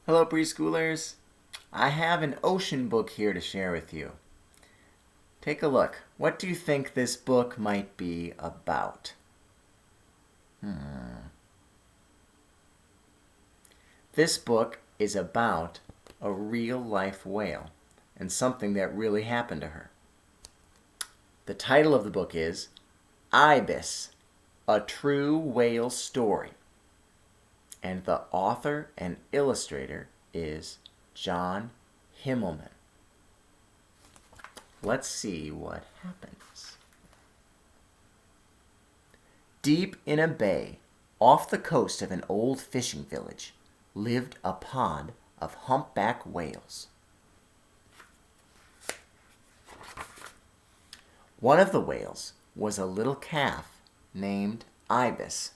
Hello, preschoolers. I have an ocean book here to share with you. Take a look. What do you think this book might be about? This book is about a real-life whale and something that really happened to her. The title of the book is Ibis, A True Whale Story. And the author and illustrator is John Himmelman. Let's see what happens. Deep in a bay, off the coast of an old fishing village, lived a pod of humpback whales. One of the whales was a little calf named Ibis.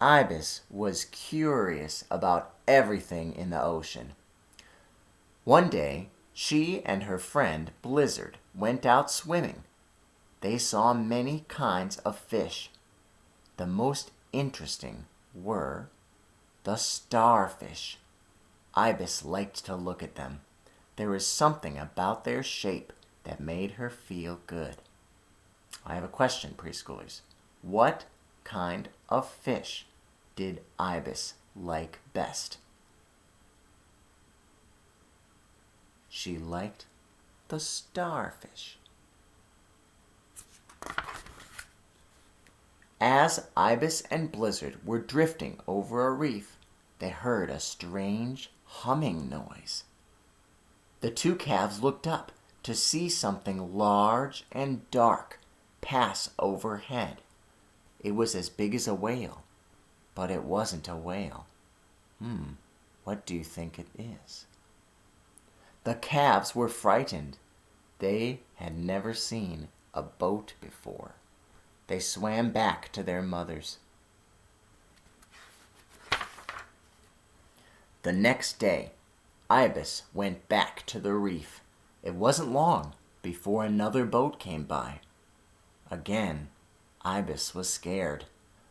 Ibis was curious about everything in the ocean. One day, she and her friend Blizzard went out swimming. They saw many kinds of fish. The most interesting were the starfish. Ibis liked to look at them. There was something about their shape that made her feel good. I have a question, preschoolers. What kind of fish did Ibis like best? She liked the starfish. As Ibis and Blizzard were drifting over a reef, they heard a strange humming noise. The two calves looked up to see something large and dark pass overhead. It was as big as a whale, but it wasn't a whale. What do you think it is? The calves were frightened. They had never seen a boat before. They swam back to their mothers. The next day, Ibis went back to the reef. It wasn't long before another boat came by. Again, Ibis was scared,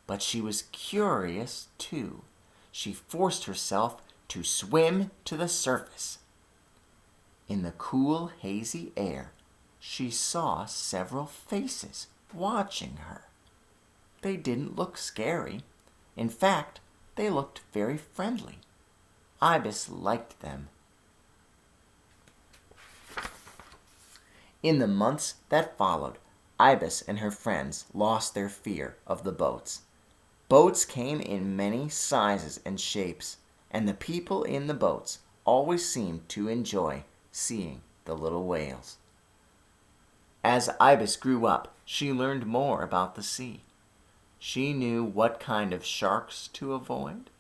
but she was curious too. She forced herself to swim to the surface. In the cool, hazy air, she saw several faces watching her. They didn't look scary. In fact, they looked very friendly. Ibis liked them. In the months that followed, Ibis and her friends lost their fear of the boats. Boats came in many sizes and shapes, and the people in the boats always seemed to enjoy seeing the little whales. As Ibis grew up, she learned more about the sea. She knew what kind of sharks to avoid,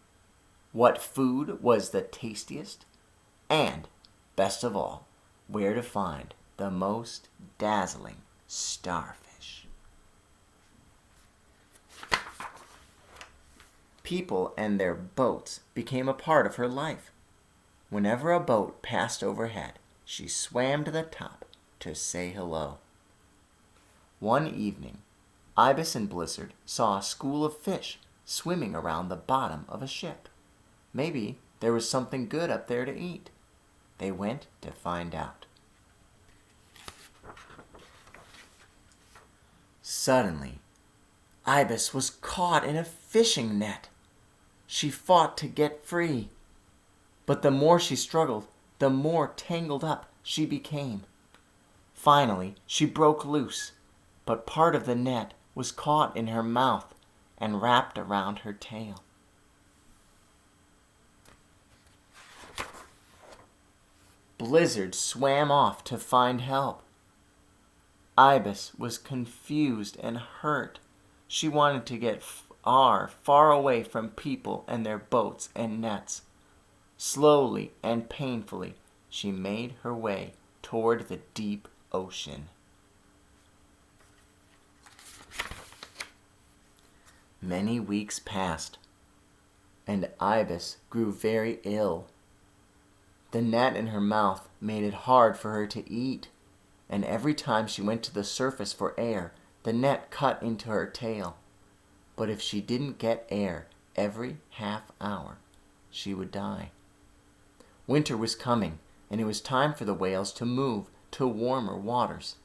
what food was the tastiest, and, best of all, where to find the most dazzling starfish. People and their boats became a part of her life. Whenever a boat passed overhead, she swam to the top to say hello. One evening, Ibis and Blizzard saw a school of fish swimming around the bottom of a ship. Maybe there was something good up there to eat. They went to find out. Suddenly, Ibis was caught in a fishing net. She fought to get free, but the more she struggled, the more tangled up she became. Finally, she broke loose, but part of the net was caught in her mouth and wrapped around her tail. Blizzard swam off to find help. Ibis was confused and hurt. She wanted to get far away from people and their boats and nets. Slowly and painfully, she made her way toward the deep ocean. Many weeks passed, and Ibis grew very ill. The net in her mouth made it hard for her to eat, and every time she went to the surface for air, the net cut into her tail. But if she didn't get air every half hour, she would die. Winter was coming, and it was time for the whales to move to warmer waters.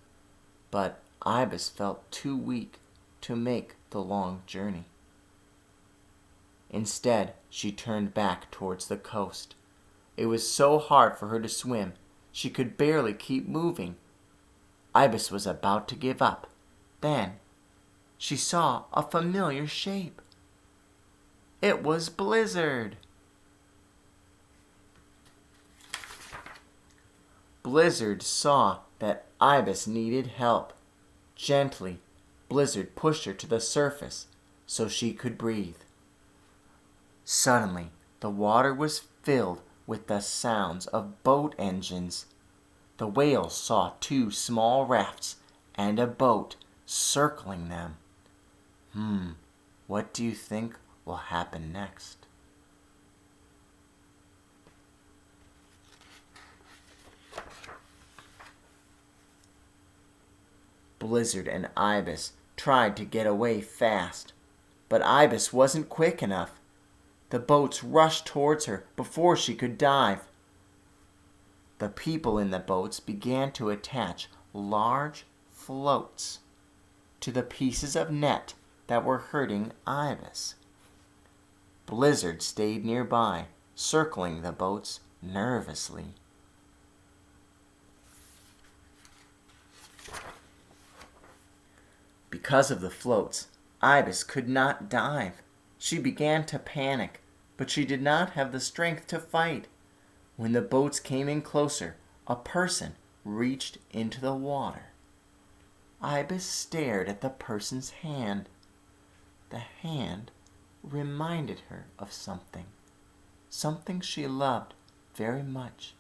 But Ibis felt too weak to make the long journey. Instead, she turned back towards the coast. It was so hard for her to swim, she could barely keep moving. Ibis was about to give up. Then, she saw a familiar shape. It was Blizzard. Blizzard saw that Ibis needed help. Gently, Blizzard pushed her to the surface so she could breathe. Suddenly, the water was filled with the sounds of boat engines. The whales saw two small rafts and a boat circling them. What do you think will happen next? Blizzard and Ibis tried to get away fast, but Ibis wasn't quick enough. The boats rushed towards her before she could dive. The people in the boats began to attach large floats to the pieces of net that were hurting Ibis. Blizzard stayed nearby, circling the boats nervously. Because of the floats, Ibis could not dive. She began to panic, but she did not have the strength to fight. When the boats came in closer, a person reached into the water. Ibis stared at the person's hand. The hand reminded her of something she loved very much.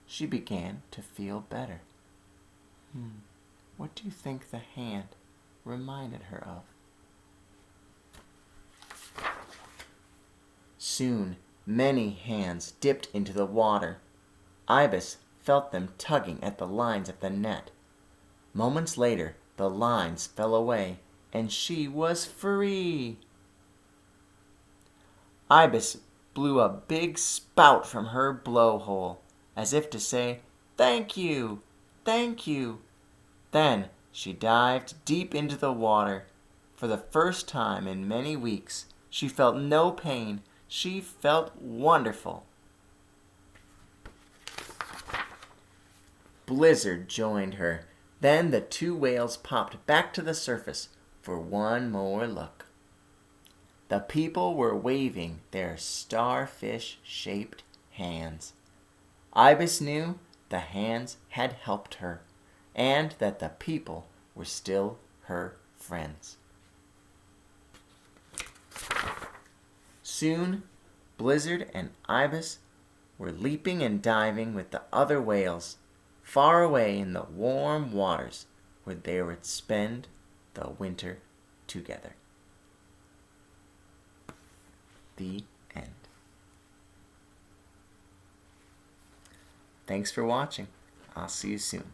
She began to feel better. What do you think the hand reminded her of? Soon, many hands dipped into the water. Ibis felt them tugging at the lines of the net. Moments later, the lines fell away, and she was free. Ibis blew a big spout from her blowhole, as if to say, "Thank you, thank you." Then she dived deep into the water. For the first time in many weeks, she felt no pain. She felt wonderful. Blizzard joined her. Then the two whales popped back to the surface for one more look. The people were waving their starfish-shaped hands. Ibis knew the hands had helped her, and that the people were still her friends. Soon, Blizzard and Ibis were leaping and diving with the other whales, far away in the warm waters where they would spend the winter together. The end. Thanks for watching. I'll see you soon.